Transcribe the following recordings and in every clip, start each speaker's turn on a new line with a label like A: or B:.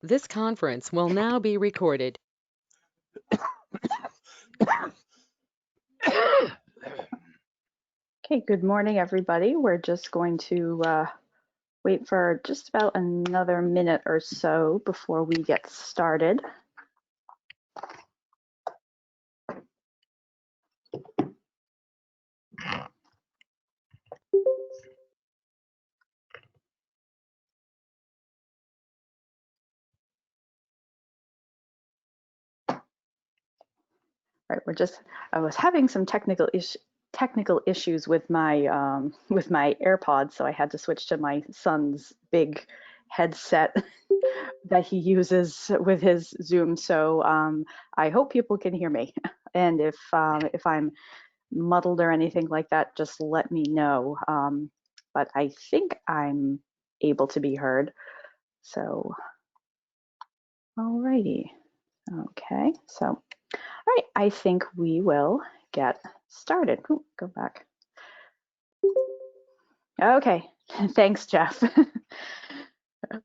A: This conference will now be recorded.
B: Okay, good morning, everybody. We're just going to wait for just about another minute or so before we get started. All right, I was having some technical issues with my AirPods, so I had to switch to my son's big headset that he uses with his Zoom. So I hope people can hear me, and if I'm muddled or anything like that, just let me know. But I think I'm able to be heard. So, alrighty. Okay, so, all right, I think we will get started. Ooh, go back. Okay, thanks, Jeff.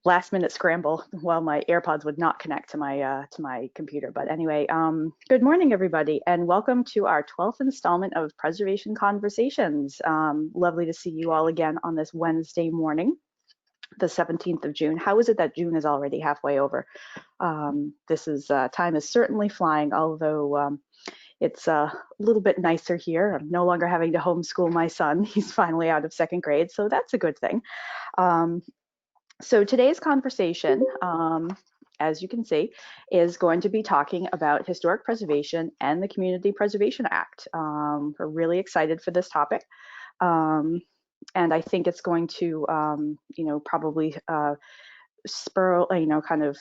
B: Last minute scramble while my AirPods would not connect to my computer. But anyway, good morning, everybody, and welcome to our 12th installment of Preservation Conversations. Lovely to see you all again on this Wednesday morning, the 17th of June. How is it that June is already halfway over? This is time is certainly flying, although it's a little bit nicer here. I'm no longer having to homeschool my son. He's finally out of second grade, so that's a good thing. So today's conversation, as you can see, is going to be talking about historic preservation and the Community Preservation Act. We're really excited for this topic. And I think it's going to, probably spur, kind of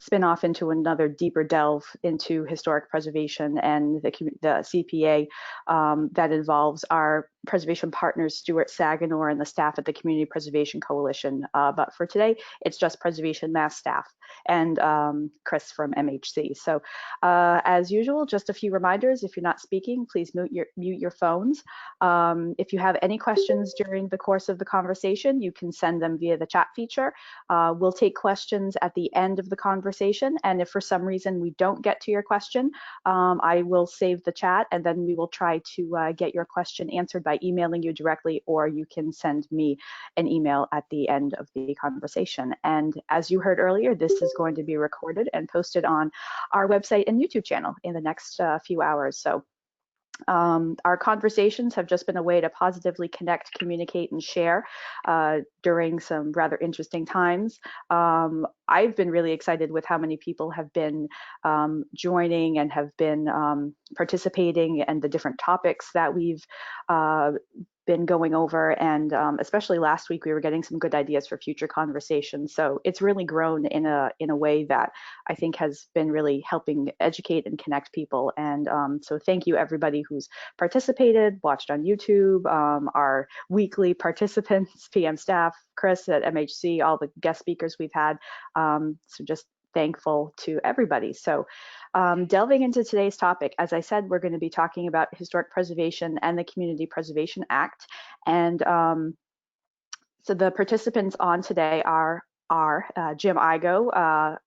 B: spin off into another deeper delve into historic preservation and the CPA that involves our preservation partners, Stuart Saganor, and the staff at the Community Preservation Coalition. But for today, it's just Preservation Mass staff and Chris from MHC. So as usual, just a few reminders. If you're not speaking, please mute your phones. If you have any questions during the course of the conversation, you can send them via the chat feature. We'll take questions at the end of the conversation, and if for some reason we don't get to your question, I will save the chat, and then we will try to get your question answered by emailing you directly, or you can send me an email at the end of the conversation. And as you heard earlier, this is going to be recorded and posted on our website and YouTube channel in the next few hours. So our conversations have just been a way to positively connect, communicate, and share during some rather interesting times. I've been really excited with how many people have been joining and have been participating, and the different topics that we've been going over, and especially last week we were getting some good ideas for future conversations. So it's really grown in a way that I think has been really helping educate and connect people. And so thank you everybody who's participated, watched on YouTube, our weekly participants, PM staff, Chris at MHC, all the guest speakers we've had. So just thankful to everybody. So delving into today's topic, as I said, we're going to be talking about historic preservation and the Community Preservation Act. And so the participants on today are Jim Igo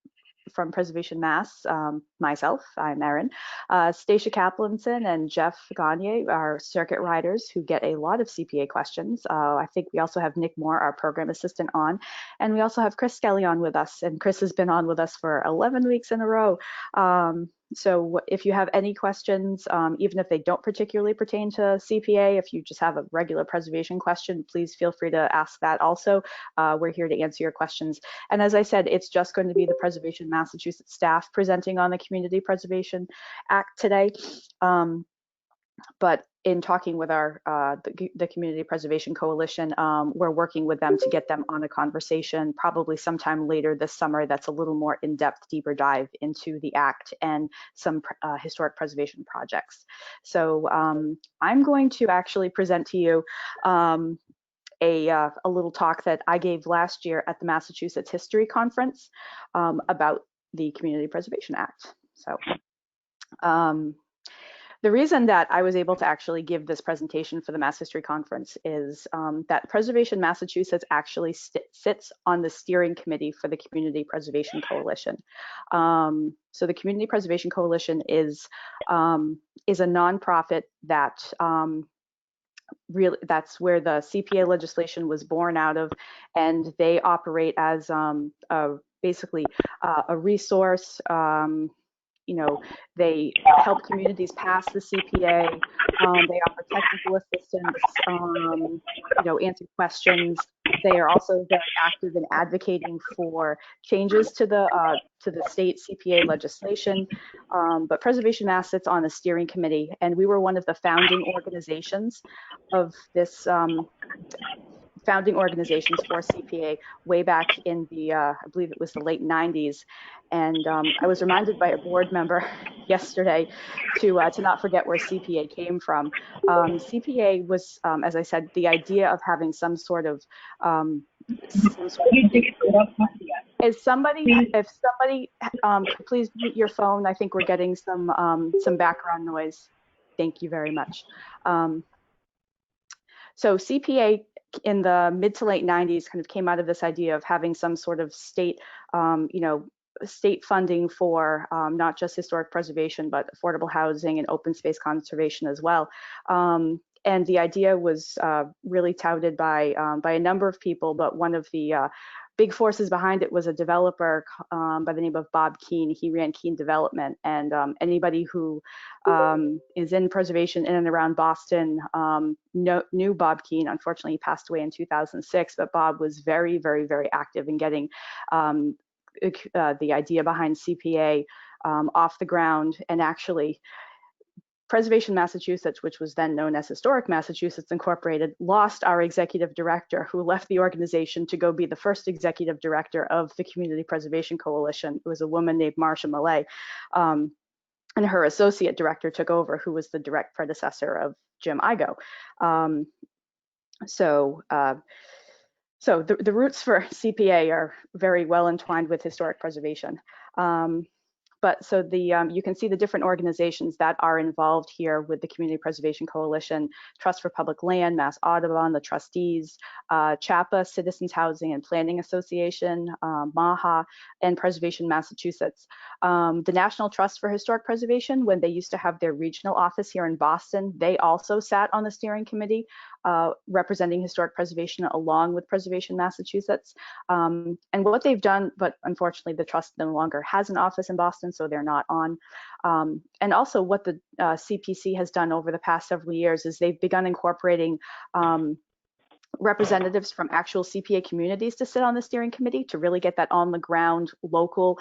B: from Preservation Mass, myself, I'm Erin, Stacia Kaplanson and Jeff Gagne are circuit riders who get a lot of CPA questions. I think we also have Nick Moore, our program assistant, on, and we also have Chris Skelly on with us, and Chris has been on with us for 11 weeks in a row. So if you have any questions, even if they don't particularly pertain to CPA, if you just have a regular preservation question, please feel free to ask that also. We're here to answer your questions. And as I said, it's just going to be the Preservation Massachusetts staff presenting on the Community Preservation Act today. But in talking with our the Community Preservation Coalition, we're working with them to get them on a conversation probably sometime later this summer that's a little more in-depth, deeper dive into the Act and some historic preservation projects. So I'm going to actually present to you a little talk that I gave last year at the Massachusetts History Conference about the Community Preservation Act. So The reason that I was able to actually give this presentation for the Mass History Conference is that Preservation Massachusetts actually sits on the steering committee for the Community Preservation Coalition. So the Community Preservation Coalition is a nonprofit that really, that's where the CPA legislation was born out of, and they operate as basically a resource. You know, they help communities pass the CPA. They offer technical assistance, you know, answer questions. They are also very active in advocating for changes to the state CPA legislation. But Preservation Mass sits on the steering committee, and we were one of the founding organizations of this founding organizations for CPA way back in the, I believe it was the late 90s. And I was reminded by a board member yesterday to not forget where CPA came from. CPA was, as I said, the idea of having some sort of if somebody could please mute your phone. I think we're getting some background noise. Thank you very much. So CPA in the mid to late 90s kind of came out of this idea of having some sort of state, you know, state funding for not just historic preservation, but affordable housing and open space conservation as well. And the idea was really touted by a number of people, but one of the big forces behind it was a developer by the name of Bob Keene. He ran Keene Development, and anybody who is in preservation in and around Boston knew Bob Keene. Unfortunately, he passed away in 2006, but Bob was very, very, very active in getting the idea behind CPA off the ground. And actually, Preservation Massachusetts, which was then known as Historic Massachusetts Incorporated, lost our executive director, who left the organization to go be the first executive director of the Community Preservation Coalition. It was a woman named Marcia Millay, and her associate director took over, who was the direct predecessor of Jim Igo. So the roots for CPA are very well entwined with historic preservation. But so you can see the different organizations that are involved here with the Community Preservation Coalition: Trust for Public Land, Mass Audubon, the trustees, CHAPA, Citizens Housing and Planning Association, MAHA, and Preservation Massachusetts. The National Trust for Historic Preservation, when they used to have their regional office here in Boston, they also sat on the steering committee representing historic preservation along with Preservation Massachusetts. And what they've done, but unfortunately the trust no longer has an office in Boston, so they're not on. And also what the CPC has done over the past several years is they've begun incorporating representatives from actual CPA communities to sit on the steering committee to really get that on the ground local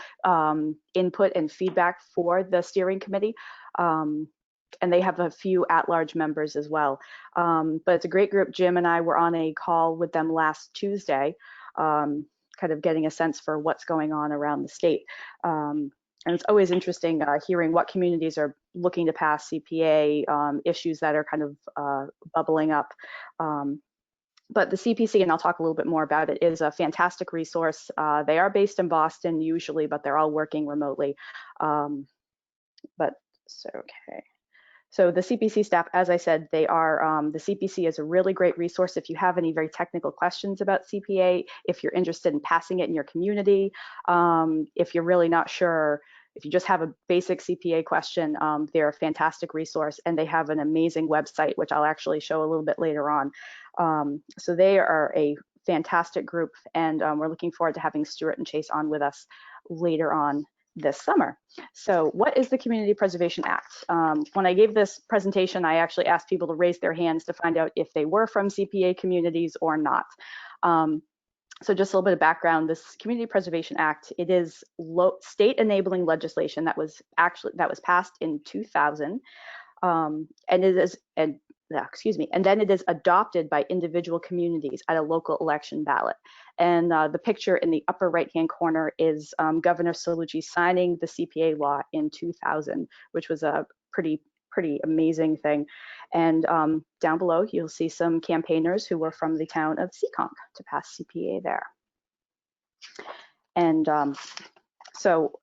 B: input and feedback for the steering committee. And they have a few at-large members as well. But it's a great group. Jim and I were on a call with them last Tuesday, kind of getting a sense for what's going on around the state. And it's always interesting hearing what communities are looking to pass CPA, issues that are kind of bubbling up. But the CPC, and I'll talk a little bit more about it, is a fantastic resource. They are based in Boston usually, but they're all working remotely. So the CPC staff, as I said, they are, the CPC is a really great resource if you have any very technical questions about CPA, if you're interested in passing it in your community, if you're really not sure, if you just have a basic CPA question, they're a fantastic resource, and they have an amazing website, which I'll actually show a little bit later on. So they are a fantastic group, and we're looking forward to having Stuart and Chase on with us later on this summer. So what is the Community Preservation Act? When I gave this presentation, I actually asked people to raise their hands to find out if they were from CPA communities or not. So just a little bit of background, this Community Preservation Act, it is state enabling legislation that was passed in 2000, and it is, and then it is adopted by individual communities at a local election ballot. And the picture in the upper right-hand corner is Governor Cellucci signing the CPA law in 2000, which was a pretty amazing thing. And down below, you'll see some campaigners who were from the town of Seekonk to pass CPA there. And so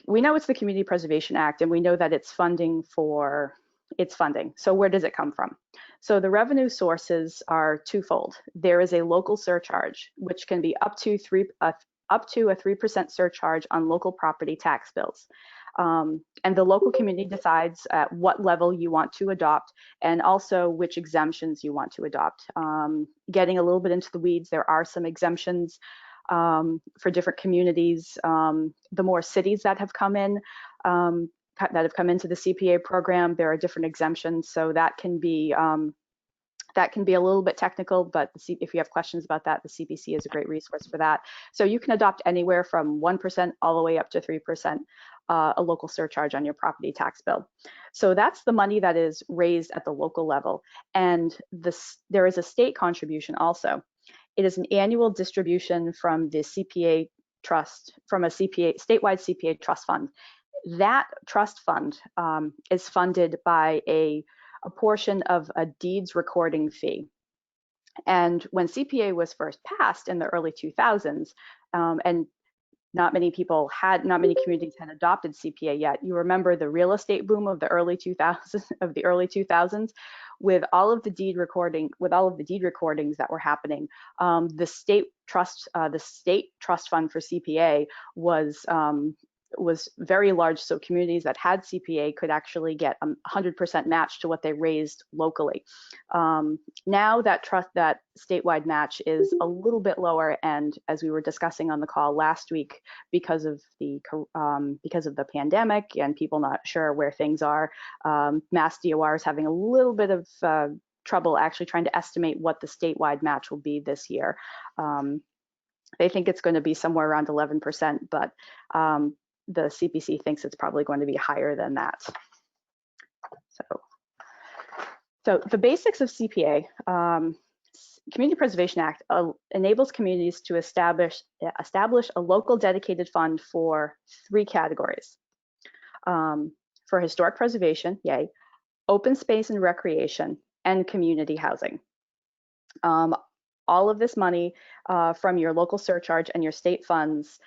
B: we know it's the Community Preservation Act, and we know that it's funding. So where does it come from? So the revenue sources are twofold. There is a local surcharge, which can be up to a 3% surcharge on local property tax bills. And the local community decides at what level you want to adopt, and also which exemptions you want to adopt. Getting a little bit into the weeds, there are some exemptions for different communities. The more cities that have come in, into the CPA program, there are different exemptions. So that can be a little bit technical, but if you have questions about that, the CPC is a great resource for that. So you can adopt anywhere from 1% all the way up to 3%, a local surcharge on your property tax bill. So that's the money that is raised at the local level. And there is a state contribution also. It is an annual distribution from the CPA trust, from a statewide CPA trust fund. That trust fund is funded by a portion of a deeds recording fee. And when CPA was first passed in the early 2000s, and not many communities had adopted CPA yet. You remember the real estate boom of the early 2000s, with all of the deed recordings that were happening. The state trust fund for CPA was very large, so communities that had CPA could actually get 100% match to what they raised locally. Now that statewide match is a little bit lower, and as we were discussing on the call last week, because of the pandemic and people not sure where things are, Mass DOR is having a little bit of trouble actually trying to estimate what the statewide match will be this year. They think it's going to be somewhere around 11%, but the CPC thinks it's probably going to be higher than that. So the basics of CPA, Community Preservation Act enables communities to establish a local dedicated fund for 3 categories. For historic preservation, yay, open space and recreation, and community housing. All of this money from your local surcharge and your state funds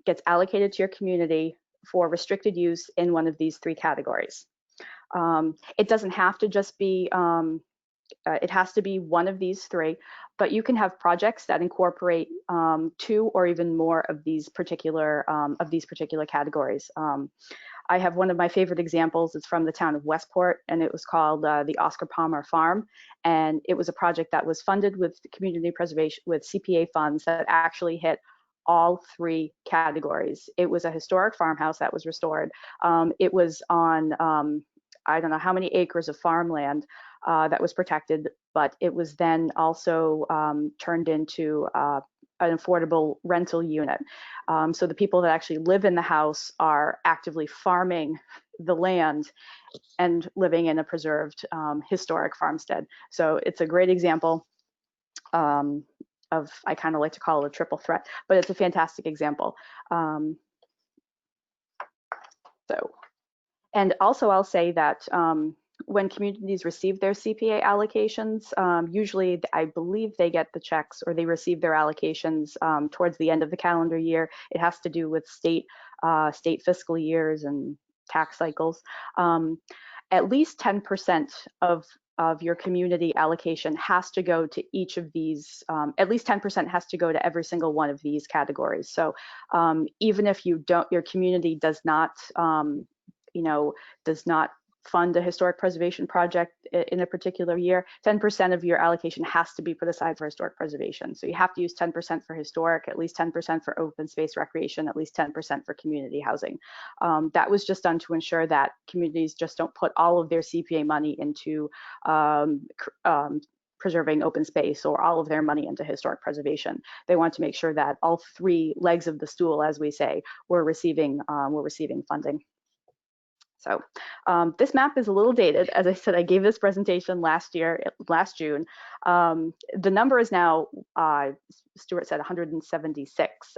B: gets allocated to your community for restricted use in one of these 3 categories. It doesn't have to just be, it has to be one of these 3, but you can have projects that incorporate 2 or even more of these particular categories. I have one of my favorite examples. It's from the town of Westport, and it was called the Oscar Palmer Farm. And it was a project that was funded with community preservation, with CPA funds that actually hit all 3 categories. It was a historic farmhouse that was restored. It was on, I don't know how many acres of farmland that was protected, but it was then also turned into an affordable rental unit. So the people that actually live in the house are actively farming the land and living in a preserved historic farmstead. So it's a great example of, I kind of like to call it a triple threat, but it's a fantastic example. And also I'll say that when communities receive their CPA allocations, usually I believe they get the checks, or they receive their allocations towards the end of the calendar year. It has to do with state fiscal years and tax cycles. At least 10% of your community allocation has to go to each of these, at least 10% has to go to every single one of these categories. So even if your community does not, does not fund a historic preservation project in a particular year, 10% of your allocation has to be put aside for historic preservation. So you have to use 10% for historic, at least 10% for open space recreation, at least 10% for community housing. That was just done to ensure that communities just don't put all of their CPA money into preserving open space, or all of their money into historic preservation. They want to make sure that all 3 legs of the stool, as we say, were receiving funding. So this map is a little dated. As I said, I gave this presentation last June. The number is now, Stuart said 176.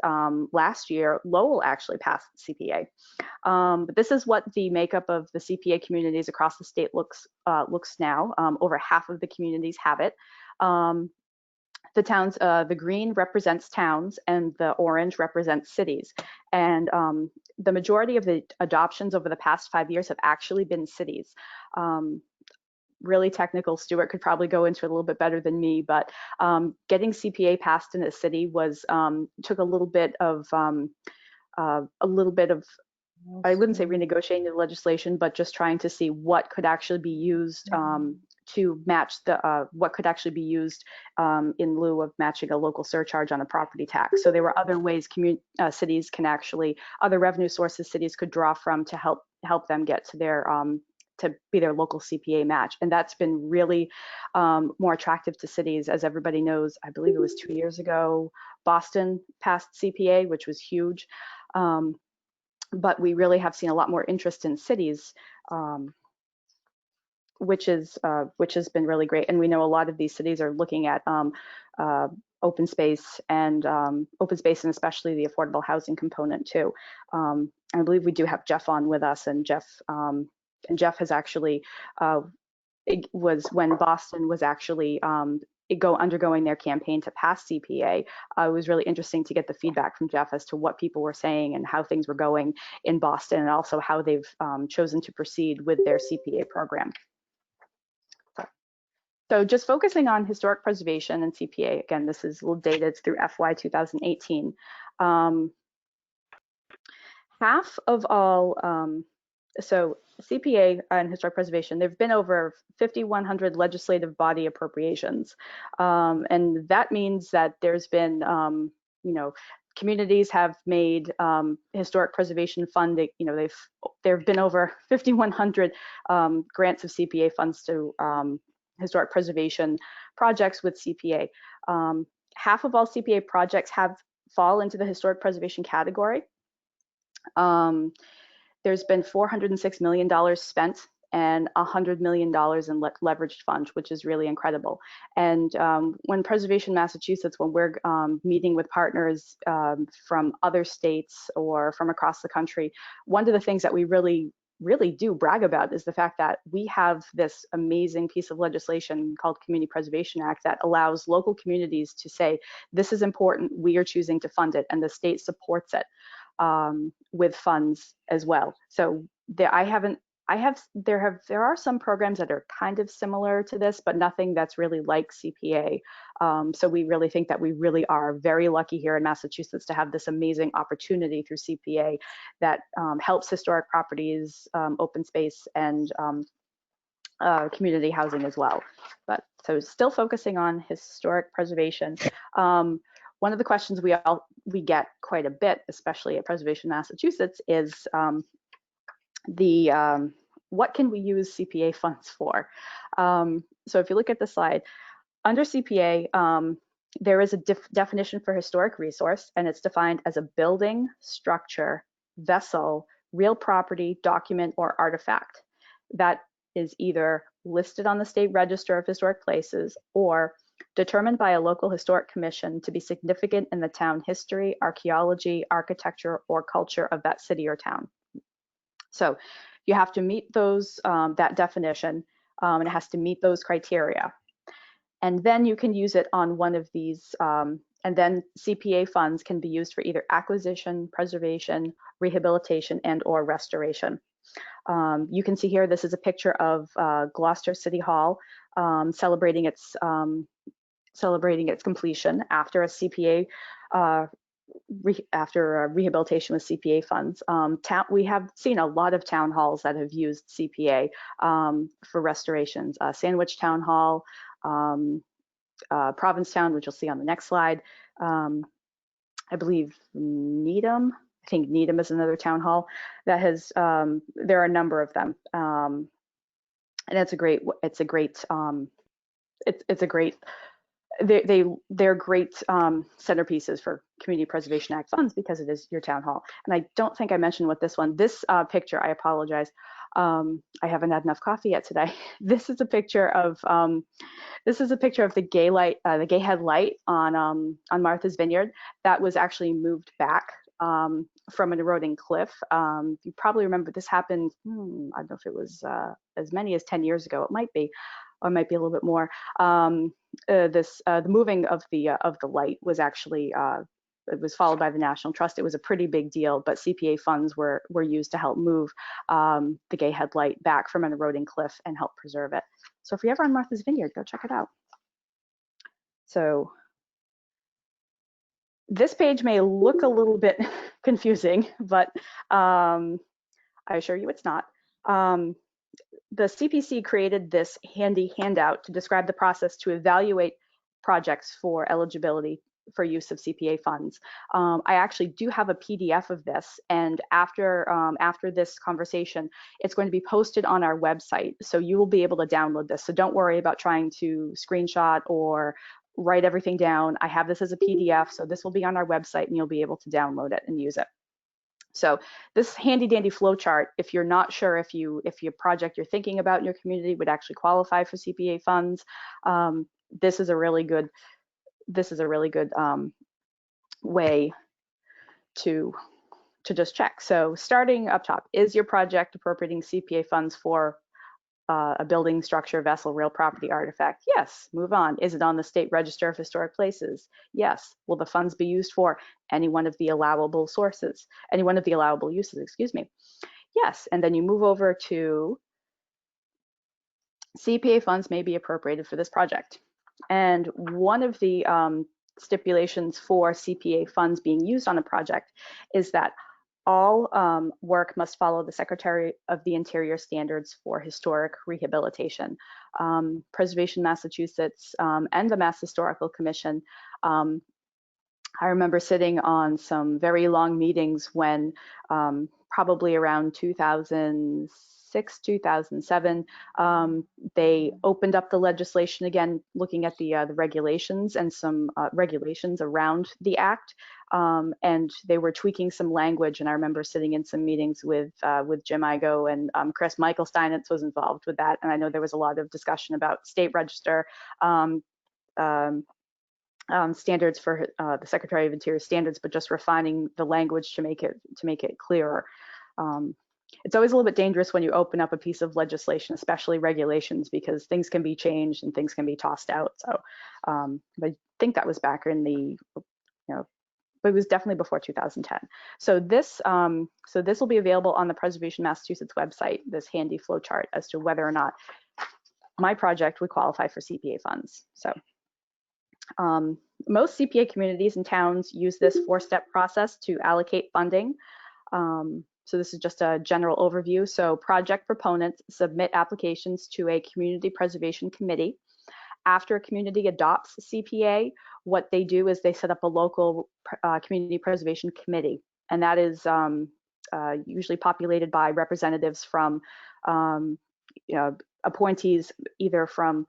B: Last year, Lowell actually passed CPA. But this is what the makeup of the CPA communities across the state looks now. Over half of the communities have it. the green represents towns and the orange represents cities. And the majority of the adoptions over the past 5 years have actually been cities. Really technical, Stuart could probably go into it a little bit better than me, but getting CPA passed in a city was took a little bit of I wouldn't say renegotiating the legislation, but just trying to see what could actually be used to match the what could actually be used in lieu of matching a local surcharge on a property tax. So there were other ways cities can actually, other revenue sources cities could draw from to help them get to their to be their local CPA match. And that's been really more attractive to cities. As everybody knows, I believe it was 2 years ago, Boston passed CPA, which was huge. But we really have seen a lot more interest in cities, which has been really great. And we know a lot of these cities are looking at open space and especially the affordable housing component too. I believe we do have Jeff on with us, and Jeff has actually it was when Boston was actually undergoing their campaign to pass CPA. It was really interesting to get the feedback from Jeff as to what people were saying and how things were going in Boston, and also how they've chosen to proceed with their CPA program. So just focusing on historic preservation and CPA, again, this is a little dated, it's through FY 2018. Half of all, so CPA and historic preservation, there've been over 5,100 legislative body appropriations. And that means that there's been, you know, communities have made historic preservation funding, you know, there have been over 5,100 grants of CPA funds to historic preservation projects with CPA. Half of all CPA projects fall into the historic preservation category. There's been $406 million spent and $100 million in leveraged funds, which is really incredible. And when Preservation Massachusetts, when we're meeting with partners from other states or from across the country, one of the things that we really do brag about is the fact that we have this amazing piece of legislation called Community Preservation Act that allows local communities to say, this is important, we are choosing to fund it, and the state supports it with funds as well. So there are some programs that are kind of similar to this, but nothing that's really like CPA. So we really think that we really are very lucky here in Massachusetts to have this amazing opportunity through CPA that helps historic properties, open space, and community housing as well. But so still focusing on historic preservation. One of the questions we get quite a bit, especially at Preservation Massachusetts, is what can we use CPA funds for? So if you look at the slide, under CPA, there is a definition for historic resource, and it's defined as a building, structure, vessel, real property, document, or artifact that is either listed on the State Register of Historic Places or determined by a local historic commission to be significant in the town history, archaeology, architecture, or culture of that city or town. So you have to meet those, that definition, and it has to meet those criteria. And then you can use it on one of these, and then CPA funds can be used for either acquisition, preservation, rehabilitation, and or restoration. You can see here, this is a picture of Gloucester City Hall celebrating its completion after a CPA after rehabilitation with CPA funds. We have seen a lot of town halls that have used CPA for restorations. Sandwich Town Hall, Provincetown, which you'll see on the next slide. I believe Needham. I think Needham is another town hall that has. There are a number of them, and it's a great. They're great centerpieces for Community Preservation Act funds because it is your town hall. And I don't think I mentioned what this picture, I apologize. I haven't had enough coffee yet today. This is a picture of the gay light, the gay head light on Martha's Vineyard that was actually moved back from an eroding cliff. You probably remember this happened, I don't know if it was as many as 10 years ago. It might be, or it might be a little bit more. the moving of the light was actually it was followed by the National Trust. It was a pretty big deal, but CPA funds were used to help move the Gay Headlight back from an eroding cliff and help preserve it. So if you're ever on Martha's Vineyard, go check it out. So this page may look a little bit confusing, but I assure you it's not. The CPC created this handy handout to describe the process to evaluate projects for eligibility for use of CPA funds. I actually do have a PDF of this, and after this conversation, it's going to be posted on our website, so you will be able to download this. So don't worry about trying to screenshot or write everything down. I have this as a PDF, so this will be on our website, and you'll be able to download it and use it. So this handy dandy flow chart, if you're not sure if your project you're thinking about in your community would actually qualify for CPA funds, this is a really good way to just check. So starting up top, is your project appropriating CPA funds for a building, structure, vessel, real property, artifact? Yes. Move on. Is it on the State Register of Historic Places? Yes. Will the funds be used for any one of the allowable sources, any one of the allowable uses, excuse me? Yes. And then you move over to CPA funds may be appropriated for this project. And one of the stipulations for CPA funds being used on a project is that all work must follow the Secretary of the Interior standards for historic rehabilitation. Preservation Massachusetts and the Mass Historical Commission, I remember sitting on some very long meetings when probably around 2006, 2007, they opened up the legislation again, looking at the regulations and some regulations around the act, and they were tweaking some language. And I remember sitting in some meetings with Jim Igo and Chris Michael Steinitz was involved with that. And I know there was a lot of discussion about state register standards for the Secretary of Interior standards, but just refining the language to make it clearer. It's always a little bit dangerous when you open up a piece of legislation, especially regulations, because things can be changed and things can be tossed out. So I think that was back in the, but it was definitely before 2010. So this will be available on the Preservation Massachusetts website, this handy flow chart as to whether or not my project would qualify for CPA funds. So most CPA communities and towns use this 4-step process to allocate funding. So this is just a general overview. So project proponents submit applications to a community preservation committee. After a community adopts CPA, what they do is they set up a local community preservation committee, and that is usually populated by representatives from appointees either from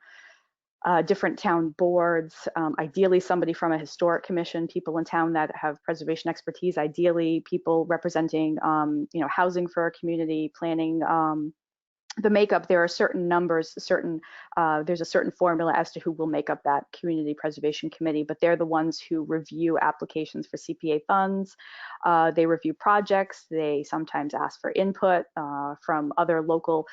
B: different town boards, ideally somebody from a historic commission, people in town that have preservation expertise, ideally people representing housing for a community, planning. The makeup, there are certain numbers, there's a certain formula as to who will make up that community preservation committee, but they're the ones who review applications for CPA funds. They review projects. They sometimes ask for input from other locals,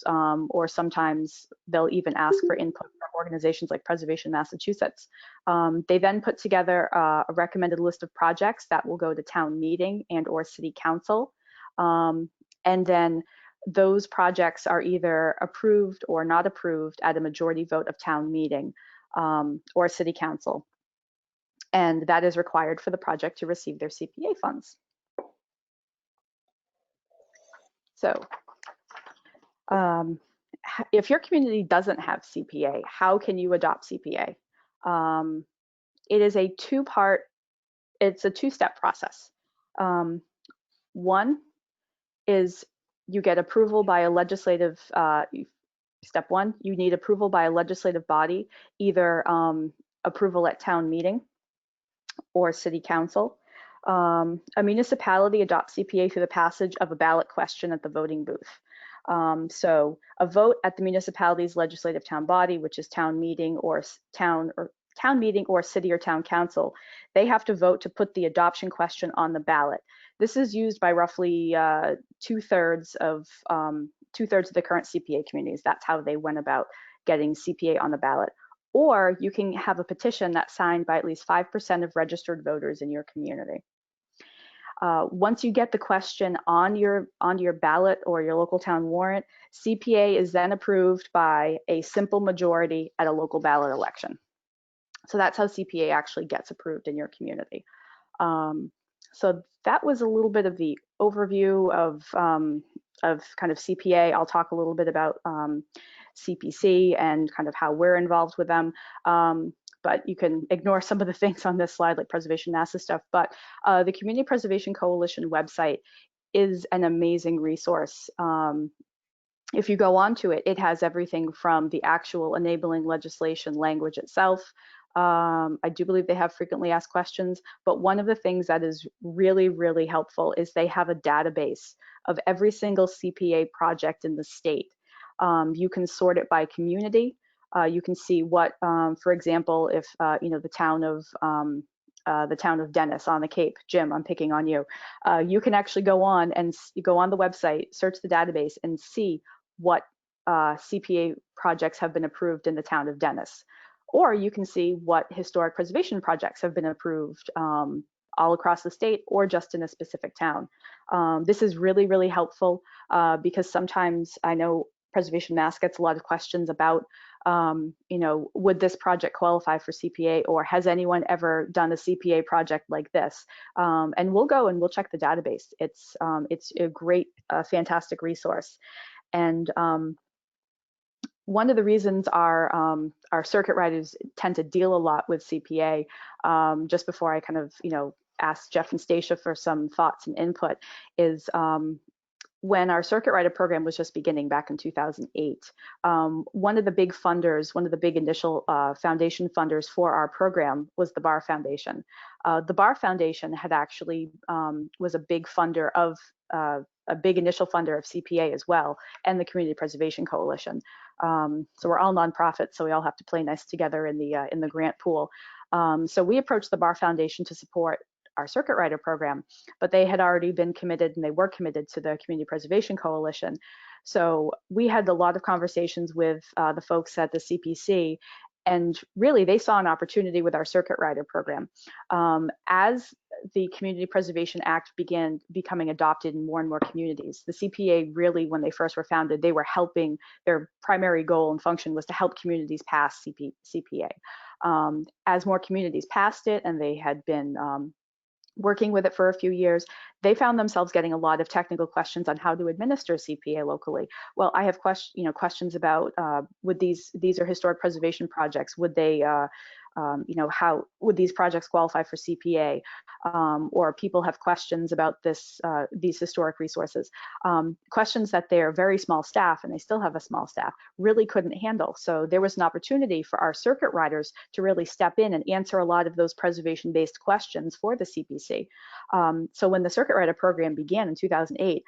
B: or sometimes they'll even ask for input from organizations like Preservation Massachusetts. They then put together a recommended list of projects that will go to town meeting and or city council. And then those projects are either approved or not approved at a majority vote of town meeting or city council. And that is required for the project to receive their CPA funds. So if your community doesn't have CPA, how can you adopt CPA? It is a two-step process. One is you get approval by a legislative, step one, you need approval by a legislative body, either approval at town meeting or city council. A municipality adopts CPA through the passage of a ballot question at the voting booth. So a vote at the municipality's legislative town body, which is town meeting or city or town council, they have to vote to put the adoption question on the ballot. This is used by roughly two-thirds of the current CPA communities. That's how they went about getting CPA on the ballot. Or you can have a petition that's signed by at least 5% of registered voters in your community. Once you get the question on your ballot or your local town warrant, CPA is then approved by a simple majority at a local ballot election. So that's how CPA actually gets approved in your community. So that was a little bit of the overview of kind of CPA. I'll talk a little bit about CPC and kind of how we're involved with them. But you can ignore some of the things on this slide, like preservation NASA stuff. But the Community Preservation Coalition website is an amazing resource. If you go onto it, it has everything from the actual enabling legislation language itself. I do believe they have frequently asked questions, but one of the things that is really, really helpful is they have a database of every single CPA project in the state. You can sort it by community. You can see what, for example, if the town of Dennis on the Cape, Jim, I'm picking on you. You can actually go on and go on the website, search the database, and see what CPA projects have been approved in the town of Dennis. Or you can see what historic preservation projects have been approved all across the state or just in a specific town. This is really, really helpful because sometimes I know Preservation Mass gets a lot of questions about, would this project qualify for CPA, or has anyone ever done a CPA project like this? And we'll go and we'll check the database. It's a great, fantastic resource. And one of the reasons our circuit riders tend to deal a lot with CPA, just before I kind of, ask Jeff and Stacia for some thoughts and input, is when our circuit rider program was just beginning back in 2008, one of the big funders, one of the big initial foundation funders for our program was the Bar Foundation. The Bar Foundation had actually was a big funder of a big initial funder of CPA as well, and the Community Preservation Coalition. So we're all nonprofits, so we all have to play nice together in the grant pool. So we approached the Bar Foundation to support our circuit rider program, but they had already been committed, and they were committed to the Community Preservation Coalition. So we had a lot of conversations with the folks at the CPC, and really they saw an opportunity with our circuit rider program. As the Community Preservation Act began becoming adopted in more and more communities, the CPA really, when they first were founded, they were helping, their primary goal and function was to help communities pass CPA. As more communities passed it, and they had been working with it for a few years, they found themselves getting a lot of technical questions on how to administer CPA locally. Well, I have questions about would these are historic preservation projects, would they how would these projects qualify for CPA? Or people have questions about these historic resources, questions that their very small staff, and they still have a small staff, really couldn't handle. So there was an opportunity for our circuit riders to really step in and answer a lot of those preservation-based questions for the CPC. So when the circuit rider program began in 2008,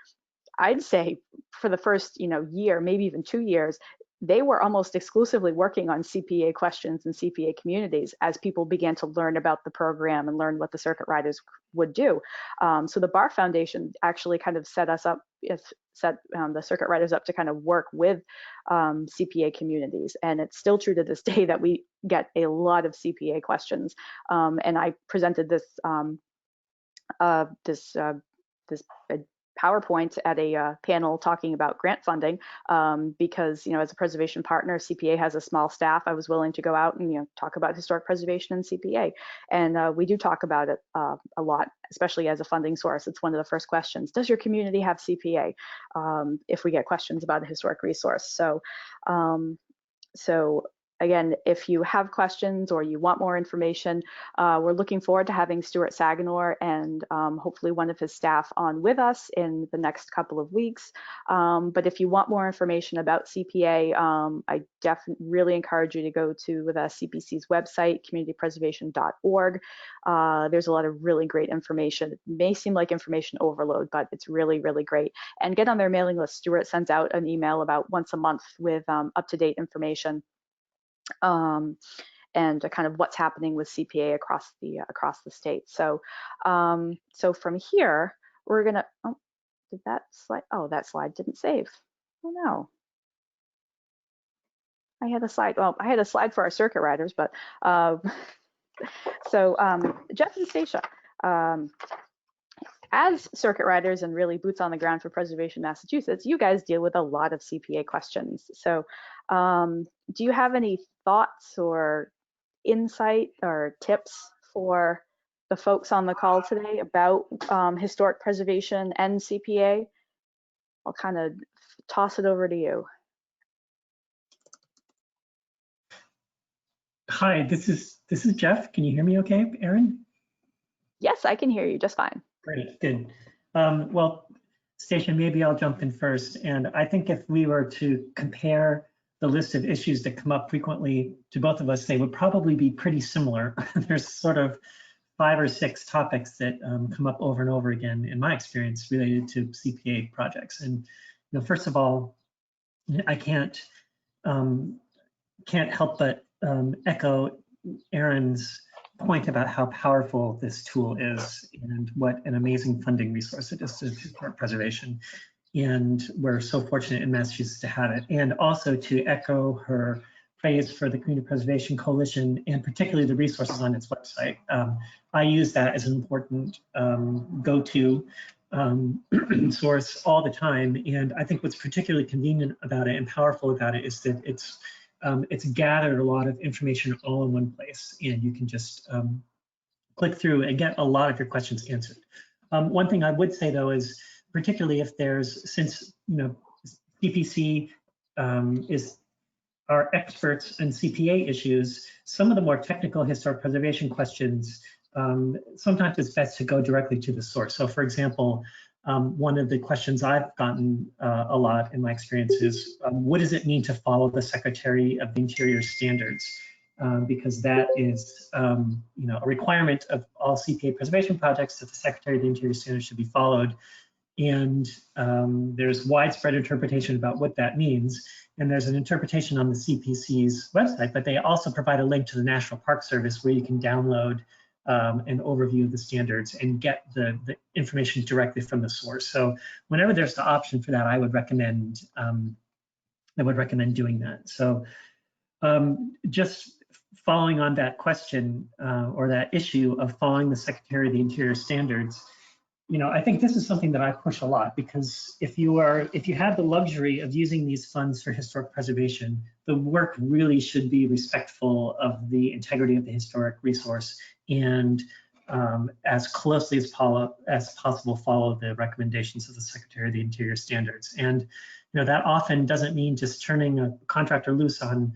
B: I'd say for the first year, maybe even 2 years, they were almost exclusively working on CPA questions and CPA communities as people began to learn about the program and learn what the circuit riders would do. So the Bar Foundation actually kind of set us up, set the circuit riders up to kind of work with CPA communities. And it's still true to this day that we get a lot of CPA questions. And I presented this PowerPoint at a panel talking about grant funding because, as a preservation partner, CPA has a small staff. I was willing to go out and, talk about historic preservation and CPA. And we do talk about it a lot, especially as a funding source. It's one of the first questions. Does your community have CPA? If we get questions about a historic resource. So again, if you have questions or you want more information, we're looking forward to having Stuart Saganor and hopefully one of his staff on with us in the next couple of weeks. But if you want more information about CPA, I definitely really encourage you to go to the CPC's website, communitypreservation.org. There's a lot of really great information. It may seem like information overload, but it's really, really great. And get on their mailing list. Stuart sends out an email about once a month with up-to-date information. And kind of what's happening with CPA across the state. So so from here we're gonna, did that slide, that slide didn't save. Oh no. I had a slide. Well, I had a slide for our circuit riders, but Jeff and Stacia, as circuit riders and really boots on the ground for Preservation Massachusetts, you guys deal with a lot of CPA questions. So do you have any thoughts or insight or tips for the folks on the call today about historic preservation and CPA? I'll kind of toss it over to you.
C: Hi, this is Jeff. Can you hear me okay, Erin?
B: Yes, I can hear you just fine.
C: Great, good. Well, Stacia, maybe I'll jump in first. And I think if we were to compare the list of issues that come up frequently to both of us, they would probably be pretty similar. There's sort of 5 or 6 topics that come up over and over again in my experience related to CPA projects. And first of all, I can't help but echo Erin's point about how powerful this tool is and what an amazing funding resource it is to historic preservation. And we're so fortunate in Massachusetts to have it. And also to echo her praise for the Community Preservation Coalition and particularly the resources on its website. I use that as an important go-to source all the time. And I think what's particularly convenient about it and powerful about it is that it's gathered a lot of information all in one place, and you can just click through and get a lot of your questions answered. One thing I would say though is, particularly if since CPC are experts in CPA issues, some of the more technical historic preservation questions, sometimes it's best to go directly to the source. So for example, one of the questions I've gotten a lot in my experience is, what does it mean to follow the Secretary of the Interior standards? Because that is a requirement of all CPA preservation projects, that the Secretary of the Interior standards should be followed. And there's widespread interpretation about what that means. And there's an interpretation on the CPC's website, but they also provide a link to the National Park Service where you can download an overview of the standards and get the information directly from the source. So whenever there's the option for that, I would recommend doing that. So just following on that question or that issue of following the Secretary of the Interior standards, I think this is something that I push a lot, because if you have the luxury of using these funds for historic preservation, the work really should be respectful of the integrity of the historic resource and as closely as possible follow the recommendations of the Secretary of the Interior standards. And that often doesn't mean just turning a contractor loose on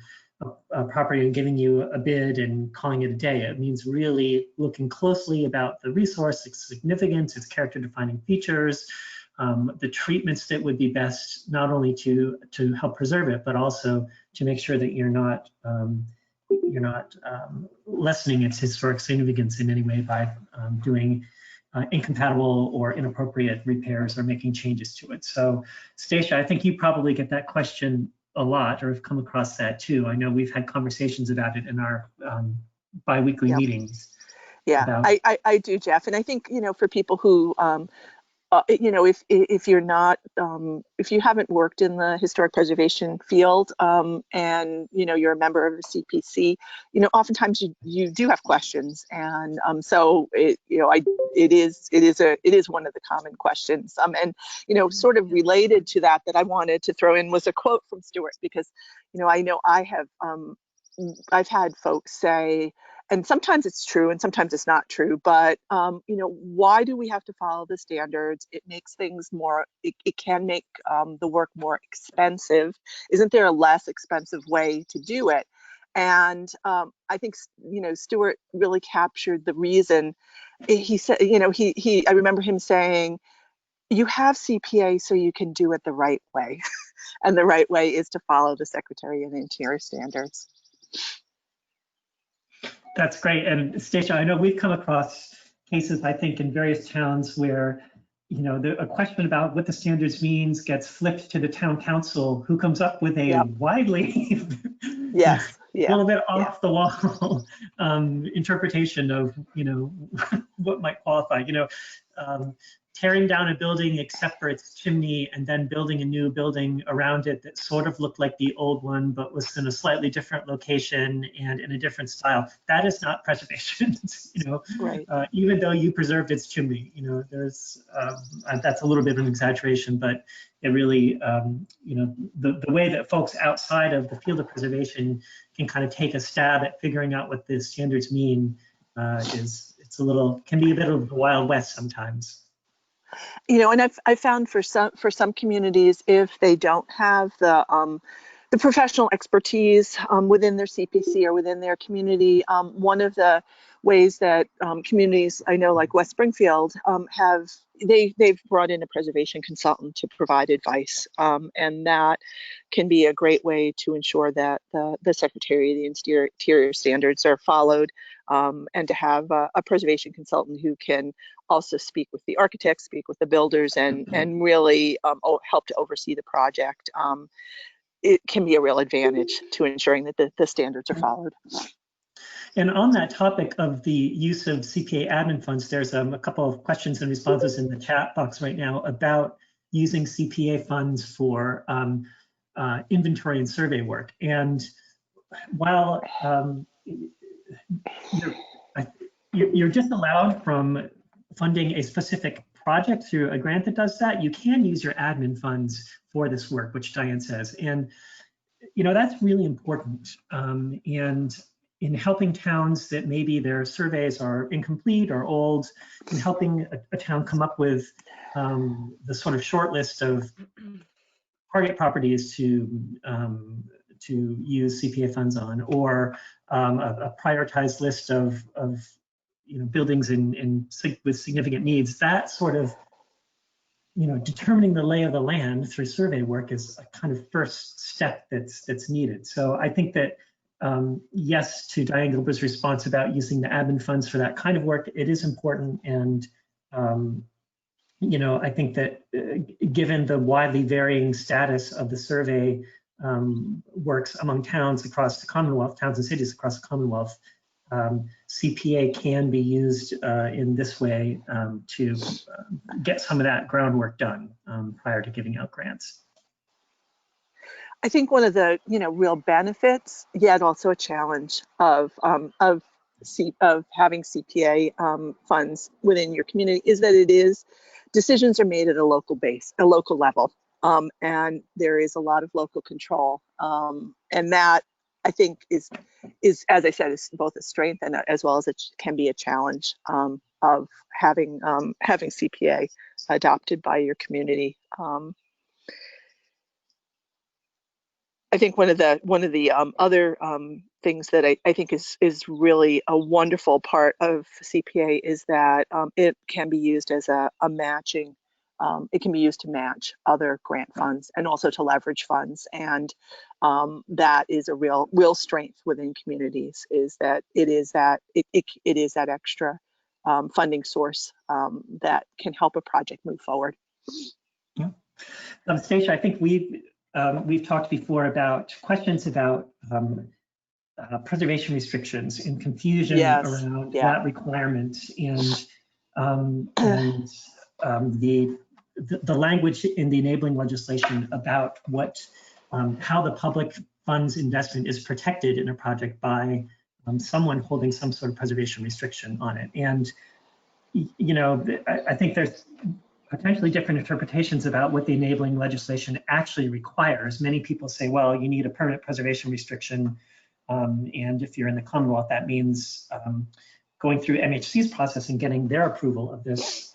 C: a property and giving you a bid and calling it a day. It means really looking closely about the resource, its significance, its character defining features, the treatments that would be best, not only to help preserve it, but also to make sure that you're not lessening its historic significance in any way by doing incompatible or inappropriate repairs or making changes to it. So, Stacia, I think you probably get that question a lot, or have come across that too. I know we've had conversations about it in our bi-weekly meetings.
D: Yeah, I do, Jeff. And I think, for people who, if you're not, if you haven't worked in the historic preservation field and, you're a member of a CPC, oftentimes you do have questions. And so, it is one of the common questions. And, sort of related to that I wanted to throw in was a quote from Stuart, because, I know I've had folks say, and sometimes it's true and sometimes it's not true, but why do we have to follow the standards? It makes things more, it can make the work more expensive. Isn't there a less expensive way to do it? And I think Stuart really captured the reason. He said, I remember him saying, you have CPA so you can do it the right way. And the right way is to follow the Secretary of the Interior standards.
C: That's great. And Stacia, I know we've come across cases, I think, in various towns where, a question about what the standards means gets flipped to the town council, who comes up with a widely, a little bit off the wall interpretation of, what might qualify. tearing down a building except for its chimney and then building a new building around it that sort of looked like the old one but was in a slightly different location and in a different style, that is not preservation.
D: Right.
C: Even though you preserved its chimney, there's that's a little bit of an exaggeration, but it really, the way that folks outside of the field of preservation can kind of take a stab at figuring out what the standards mean can be a bit of the Wild West sometimes.
D: And I've found for some communities, if they don't have the professional expertise within their CPC or within their community, one of the ways that communities I know, like West Springfield, they've brought in a preservation consultant to provide advice, and that can be a great way to ensure that the Secretary of the Interior standards are followed, and to have a preservation consultant who can also speak with the architects, speak with the builders, and really help to oversee the project. It can be a real advantage to ensuring that the standards are followed.
C: And on that topic of the use of CPA admin funds, there's a couple of questions and responses in the chat box right now about using CPA funds for inventory and survey work. And while you're disallowed from funding a specific project through a grant that does that, you can use your admin funds for this work, which Diane says. And that's really important. And in helping towns that maybe their surveys are incomplete or old, in helping a town come up with the sort of short list of target properties to use CPA funds on, or a prioritized list of buildings with significant needs, that sort of determining the lay of the land through survey work is a kind of first step that's needed. So I think that yes, to Diane Gilbert's response about using the admin funds for that kind of work, it is important. And I think that given the widely varying status of the survey works among towns across the Commonwealth, towns and cities across the Commonwealth, CPA can be used in this way to get some of that groundwork done prior to giving out grants.
D: I think one of the real benefits, yet also a challenge of having CPA funds within your community, is that decisions are made at a local level, and there is a lot of local control, and that I think is, as I said, is both a strength and as well as it can be a challenge of having CPA adopted by your community. I think one of the other things that I think is really a wonderful part of CPA is that it can be used as a matching. It can be used to match other grant funds and also to leverage funds, and that is a real strength within communities. Is that it is that extra funding source that can help a project move forward.
C: Yeah, Stacia, I think we've talked before about questions about preservation restrictions and confusion around that requirement, and the language in the enabling legislation about how the public funds investment is protected in a project by someone holding some sort of preservation restriction on it. And I think there's potentially different interpretations about what the enabling legislation actually requires. Many people say, well, you need a permanent preservation restriction, and if you're in the Commonwealth, that means going through MHC's process and getting their approval of this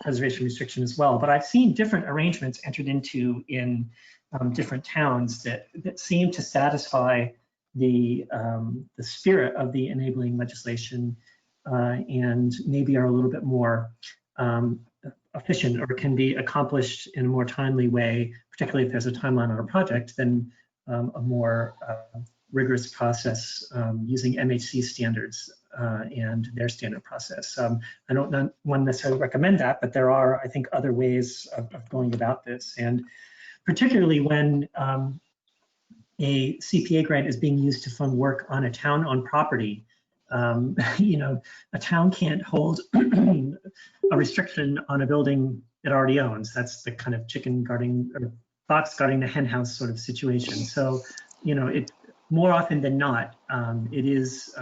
C: preservation restriction as well. But I've seen different arrangements entered into in different towns that seem to satisfy the spirit of the enabling legislation, and maybe are a little bit more efficient, or can be accomplished in a more timely way, particularly if there's a timeline on a project, than a more rigorous process using MHC standards and their standard process. I don't want to necessarily recommend that, but there are, I think, other ways of going about this. And particularly when a CPA grant is being used to fund work on a town-owned property, a town can't hold a restriction on a building it already owns. That's the kind of chicken guarding or fox guarding the hen house sort of situation. So, you know, it more often than not, it is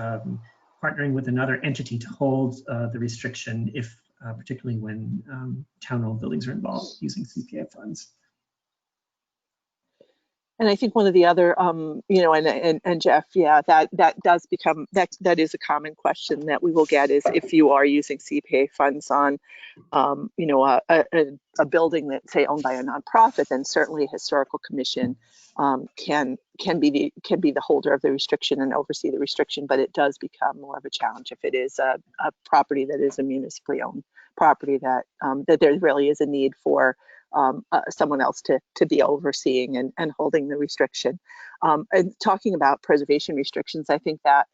C: partnering with another entity to hold the restriction, if particularly when town-owned buildings are involved using CPA funds.
D: And I think one of the other, you know, and Jeff, yeah, that does become, that is a common question that we will get, is if you are using CPA funds on, you know, a building that's, say, owned by a nonprofit, then certainly a historical commission can be the holder of the restriction and oversee the restriction, but it does become more of a challenge if it is a property that is a municipally owned property, that that there really is a need for someone else to be overseeing and holding the restriction. And talking about preservation restrictions, I think that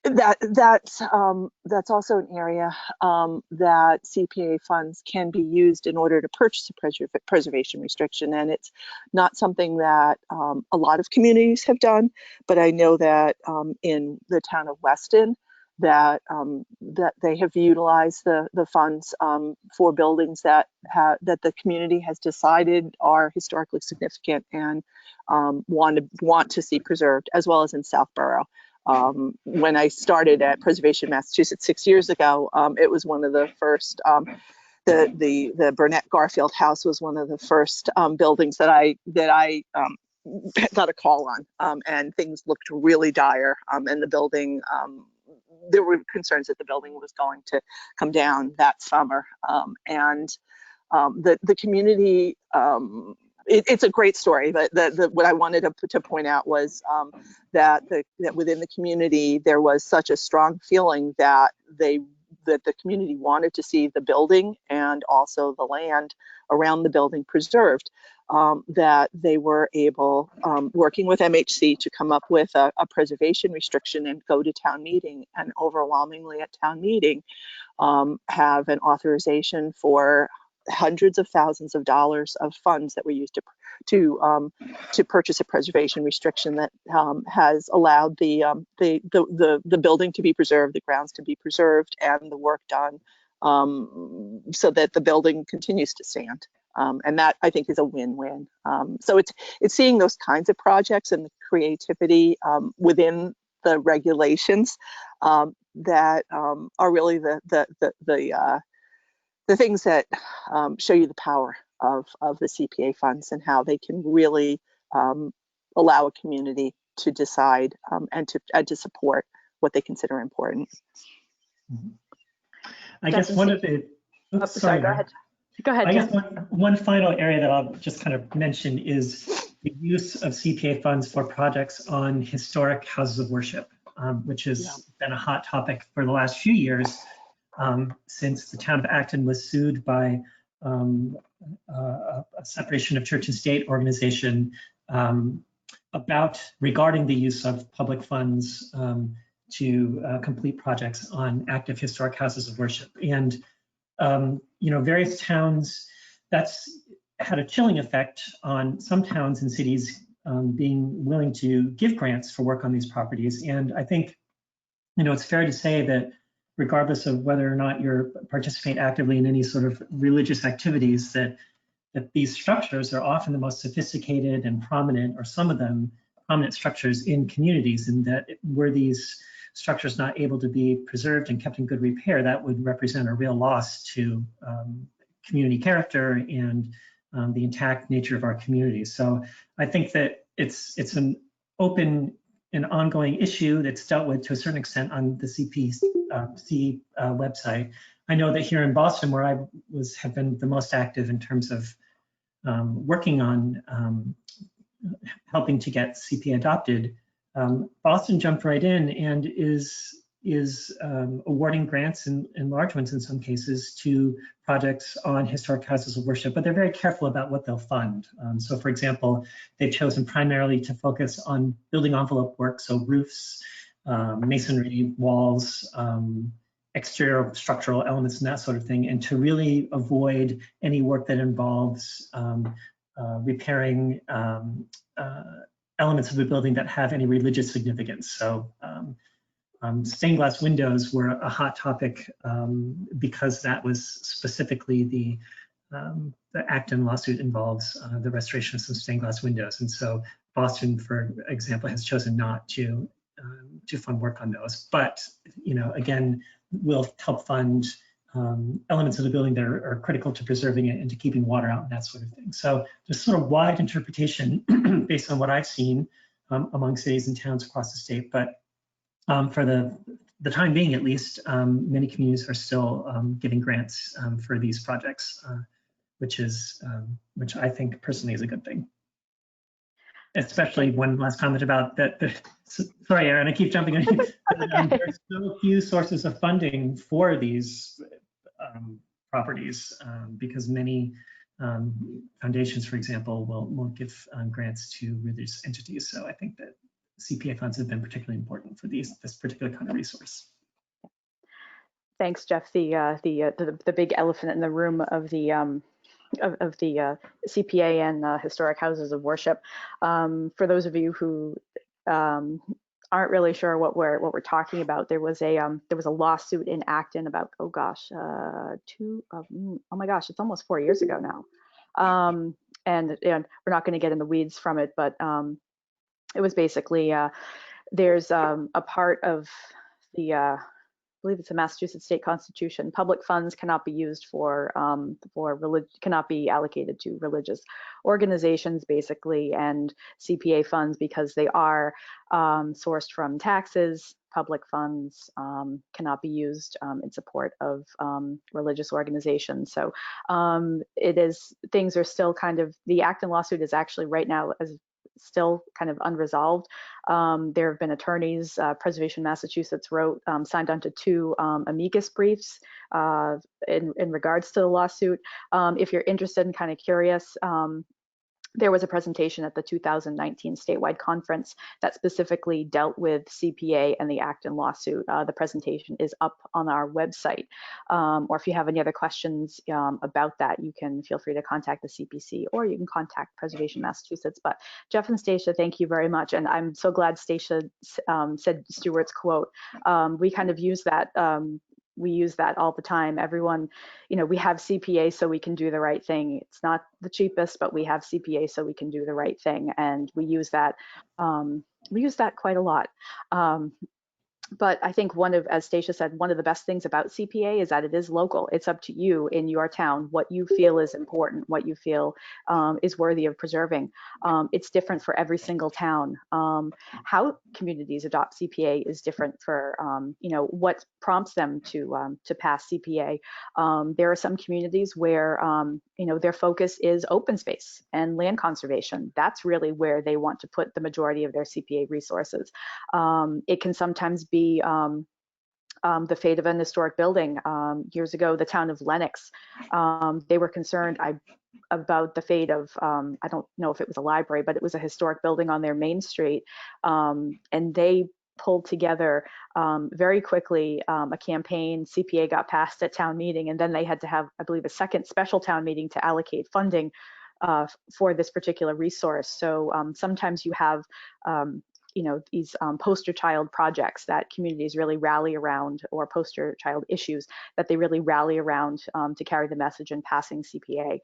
D: that's also an area that CPA funds can be used in order to purchase a preservation restriction, and it's not something that a lot of communities have done, but I know that in the town of Weston, that that they have utilized the funds for buildings that the community has decided are historically significant and want to see preserved, as well as in Southborough. When I started at Preservation Massachusetts 6 years ago, it was one of the first. The Burnett Garfield House was one of the first buildings that I got a call on, and things looked really dire, and the building. There were concerns that the building was going to come down that summer, and the community. It's a great story, but what I wanted to point out was that within the community there was such a strong feeling that the community wanted to see the building and also the land around the building preserved, that they were able, working with MHC, to come up with a preservation restriction and go to town meeting, and overwhelmingly at town meeting have an authorization for hundreds of thousands of dollars of funds that were used to purchase a preservation restriction that has allowed the building to be preserved, the grounds to be preserved, and the work done so that the building continues to stand. And that, I think, is a win-win. So it's seeing those kinds of projects and the creativity within the regulations that are really the things that show you the power of the CPA funds and how they can really allow a community to decide and to support what they consider important.
C: I guess one of the,
B: sorry, go ahead. Go ahead.
C: I guess one final area that I'll just kind of mention is the use of CPA funds for projects on historic houses of worship, which has been a hot topic for the last few years. Since the town of Acton was sued by a separation of church and state organization regarding the use of public funds to complete projects on active historic houses of worship. And you know, various towns, that's had a chilling effect on some towns and cities being willing to give grants for work on these properties. And I think, you know, it's fair to say that regardless of whether or not you participate actively in any sort of religious activities, that these structures are often the most sophisticated and prominent, or some of them prominent structures in communities, and that were these structures not able to be preserved and kept in good repair, that would represent a real loss to community character and the intact nature of our communities. So I think that it's an open and ongoing issue that's dealt with to a certain extent on the CPC website. I know that here in Boston, where I have been the most active in terms of working on helping to get CPA adopted, Boston jumped right in and is awarding grants, and large ones in some cases, to projects on historic houses of worship, but they're very careful about what they'll fund. So for example, they've chosen primarily to focus on building envelope work, so roofs, masonry, walls, exterior structural elements and that sort of thing, and to really avoid any work that involves repairing elements of the building that have any religious significance. So Stained glass windows were a hot topic because that was specifically the Acton lawsuit involves the restoration of some stained glass windows. And so Boston, for example, has chosen not to fund work on those. But, again, we'll help fund elements of the building that are critical to preserving it and to keeping water out and that sort of thing. So there's sort of wide interpretation based on what I've seen among cities and towns across the state. But for the time being, at least, many communities are still giving grants for these projects, which I think personally is a good thing. Especially one last comment about that. Sorry, Aaron, I keep jumping in. There's so few sources of funding for these properties because many foundations, for example, will give grants to religious entities. So I think that CPA funds have been particularly important for this particular kind of resource.
B: Thanks, Jeff. The big elephant in the room of the CPA and historic houses of worship. For those of you who aren't really sure what we're talking about, there was a lawsuit in Acton about oh my gosh, it's almost 4 years ago now, and we're not going to get in the weeds from it, but it was basically there's a part of the I believe it's a Massachusetts state constitution. Public funds cannot be used cannot be allocated to religious organizations, basically, and CPA funds, because they are sourced from taxes. Public funds cannot be used in support of religious organizations. So things are still kind of, the Acton lawsuit is actually right now still kind of unresolved. There have been attorneys, Preservation Massachusetts signed onto 2 amicus briefs in regards to the lawsuit. If you're interested and kind of curious, there was a presentation at the 2019 statewide conference that specifically dealt with CPA and the Acton lawsuit. The presentation is up on our website. Or if you have any other questions about that, you can feel free to contact the CPC, or you can contact Preservation Massachusetts. But Jeff and Stacia, thank you very much. And I'm so glad Stacia said Stuart's quote. We kind of use that. We use that all the time. Everyone, we have CPA so we can do the right thing. It's not the cheapest, but we have CPA so we can do the right thing, and we use that. We use that quite a lot. But I think as Stacia said, one of the best things about CPA is that it is local. It's up to you in your town what you feel is important, what you feel is worthy of preserving. It's different for every single town. How communities adopt CPA is different for what prompts them to pass CPA. There are some communities where their focus is open space and land conservation. That's really where they want to put the majority of their CPA resources. It can sometimes be the fate of an historic building. Years ago, the town of Lenox, they were concerned about the fate of, I don't know if it was a library, but it was a historic building on their main street. And they pulled together very quickly a campaign. CPA got passed at town meeting, and then they had to have, I believe, a second special town meeting to allocate funding for this particular resource. So sometimes you have these poster child projects that communities really rally around, or poster child issues that they really rally around to carry the message in passing CPA.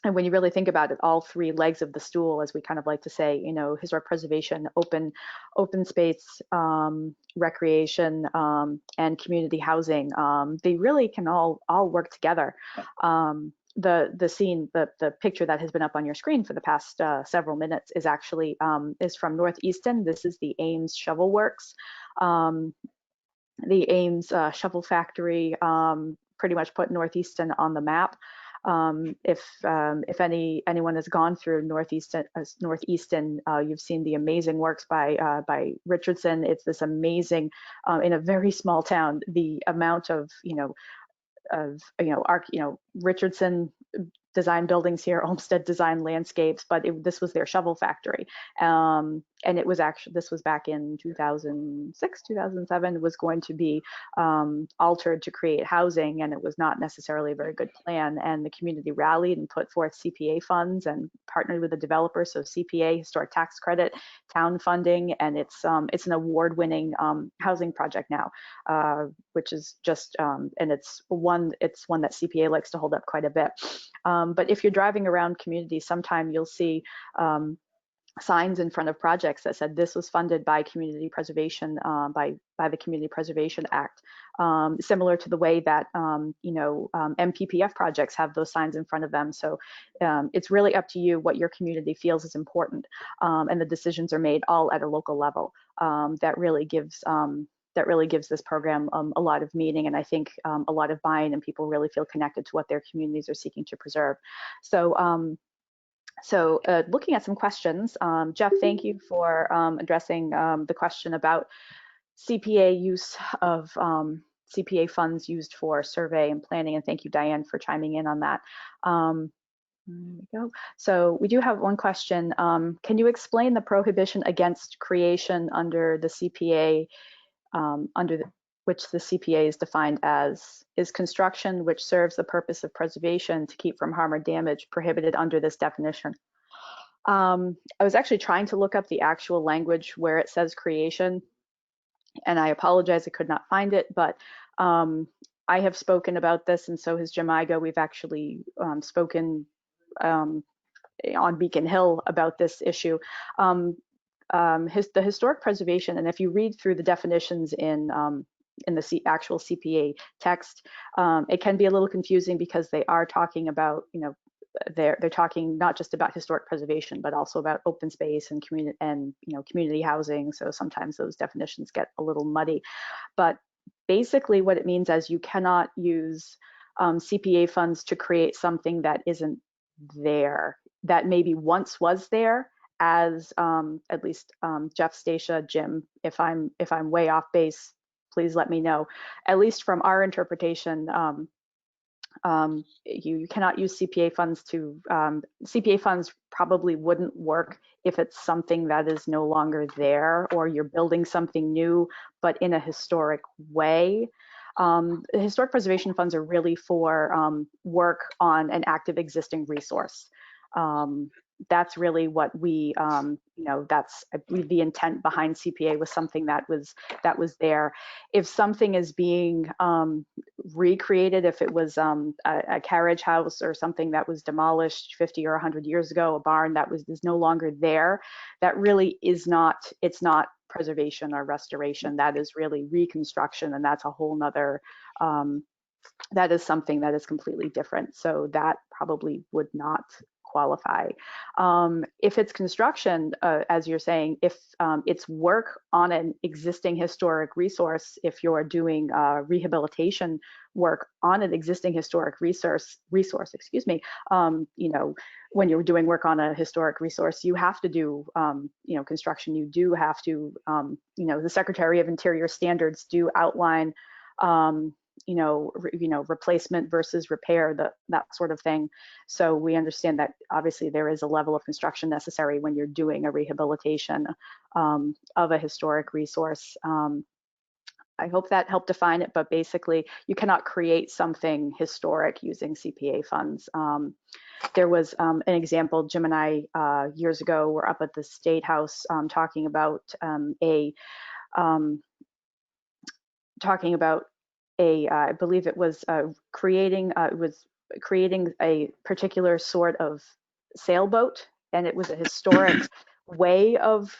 B: And when you really think about it, all 3 legs of the stool, as we kind of like to say, historic preservation, open space, recreation, and community housing, they really can all work together. The picture that has been up on your screen for the past several minutes is actually is from Northeastern. This is the Ames Shovel Works. The Ames Shovel Factory pretty much put Northeastern on the map. If anyone has gone through Northeastern, you've seen the amazing works by Richardson. It's this amazing, in a very small town, the amount of Richardson design buildings here, Olmsted Design Landscapes, but this was their shovel factory. And it was actually, this was back in 2006, 2007, was going to be altered to create housing, and it was not necessarily a very good plan. And the community rallied and put forth CPA funds and partnered with the developer. So CPA, historic tax credit, town funding, and it's an award-winning housing project now, which is just, and it's one that CPA likes to hold up quite a bit. But if you're driving around communities, sometime you'll see signs in front of projects that said this was funded by community preservation, by the Community Preservation Act, similar to the way that MPPF projects have those signs in front of them. So it's really up to you what your community feels is important, and the decisions are made all at a local level. That really gives this program a lot of meaning, and I think a lot of buy-in, and people really feel connected to what their communities are seeking to preserve. So looking at some questions, Jeff, thank you for addressing the question about CPA use of CPA funds used for survey and planning, and thank you, Diane, for chiming in on that. There we go. So we do have one question. Can you explain the prohibition against creation under the CPA, which the CPA is defined as? Is construction which serves the purpose of preservation to keep from harm or damage prohibited under this definition? I was actually trying to look up the actual language where it says creation, and I apologize, I could not find it, but I have spoken about this, and so has Jim Igo. We've actually spoken on Beacon Hill about this issue. The historic preservation, and if you read through the definitions in the actual CPA text, it can be a little confusing because they are talking about, they're talking not just about historic preservation, but also about open space and community housing. So sometimes those definitions get a little muddy. But basically, what it means is you cannot use CPA funds to create something that isn't there, that maybe once was there, as at least Jeff, Stacia, Jim, if I'm way off base, please let me know. At least from our interpretation, you cannot use CPA funds to, CPA funds probably wouldn't work if it's something that is no longer there, or you're building something new, but in a historic way. Historic preservation funds are really for work on an active existing resource. That's really what we, that's, I believe, the intent behind CPA was something that was there. If something is being recreated, if it was a carriage house or something that was demolished 50 or 100 years ago, a barn that is no longer there, that really is not, it's not preservation or restoration. That is really reconstruction, and that's a whole nother, that is something that is completely different. So that probably would not qualify. If it's construction, as you're saying, if it's work on an existing historic resource, if you're doing rehabilitation work on an existing historic resource, excuse me, when you're doing work on a historic resource, you have to do, construction. You do have to, the Secretary of Interior standards do outline, replacement versus repair, that sort of thing. So we understand that obviously there is a level of construction necessary when you're doing a rehabilitation of a historic resource. I hope that helped define it, but basically you cannot create something historic using CPA funds. There was an example, Jim and I years ago were up at the State House talking about I believe it was creating a particular sort of sailboat, and it was a historic way of,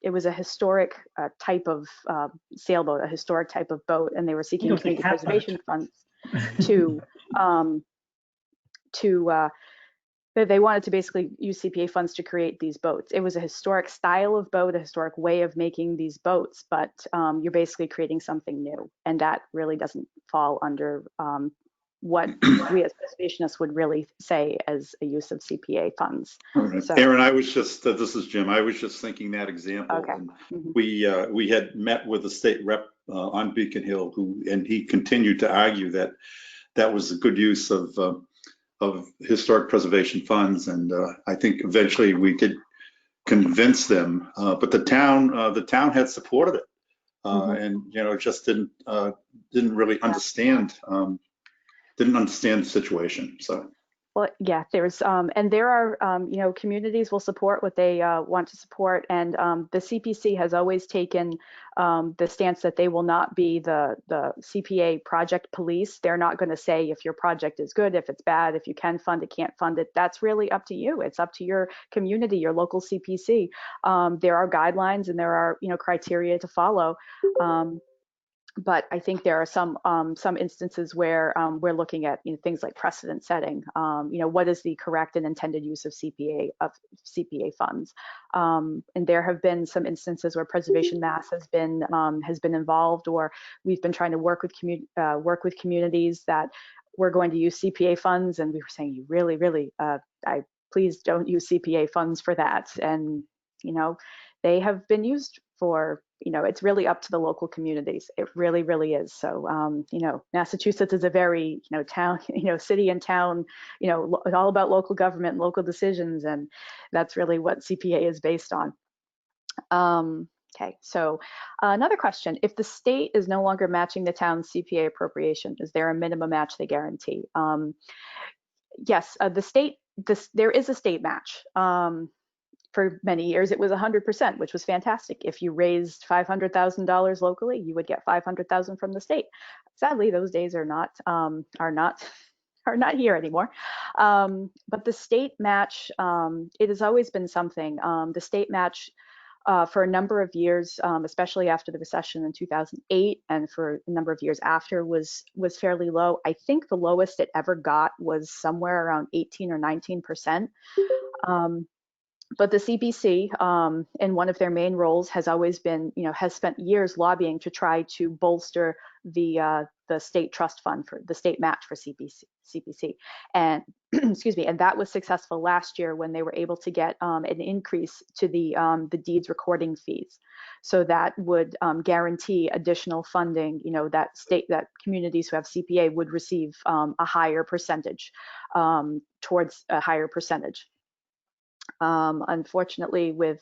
B: it was a historic type of sailboat, a historic type of boat, and they were seeking community preservation funds they wanted to basically use CPA funds to create these boats. It was a historic style of boat, a historic way of making these boats, but you're basically creating something new, and that really doesn't fall under what we as preservationists would really say as a use of CPA funds.
E: Right. So, Aaron, I was just, this is Jim, I was just thinking that example. Okay. We had met with the state rep on Beacon Hill, and he continued to argue that that was a good use of historic preservation funds, and I think eventually we did convince them. But the town had supported it, and just didn't really understand the situation. So.
B: Well, yeah, there's and there are communities will support what they want to support, and the CPC has always taken the stance that they will not be the CPA project police. They're not going to say if your project is good, if it's bad, if you can fund it, can't fund it. That's really up to you. It's up to your community, your local CPC. There are guidelines and there are criteria to follow. But I think there are some instances where we're looking at things like precedent setting. What is the correct and intended use of CPA funds? And there have been some instances where Preservation Mass has been involved, or we've been trying to work with communities that we're going to use CPA funds, and we were saying, you really, please don't use CPA funds for that. And they have been used for, it's really up to the local communities. It really is. So, Massachusetts is a very, town, city and town, all about local government and local decisions. And that's really what CPA is based on. Okay, so another question. If the state is no longer matching the town's CPA appropriation, is there a minimum match they guarantee? Yes, there is a state match. For many years, it was 100%, which was fantastic. If you raised $500,000 locally, you would get $500,000 from the state. Sadly, those days are not here anymore. But the state match, it has always been something. The state match for a number of years, especially after the recession in 2008, and for a number of years after, was fairly low. I think the lowest it ever got was somewhere around 18 or 19%. But the CPC, in one of their main roles, has always been, has spent years lobbying to try to bolster the state trust fund for the state match for CPC. And excuse me, and that was successful last year when they were able to get an increase to the deeds recording fees. So that would guarantee additional funding, that communities who have CPA would receive a higher percentage, towards a higher percentage. Unfortunately, with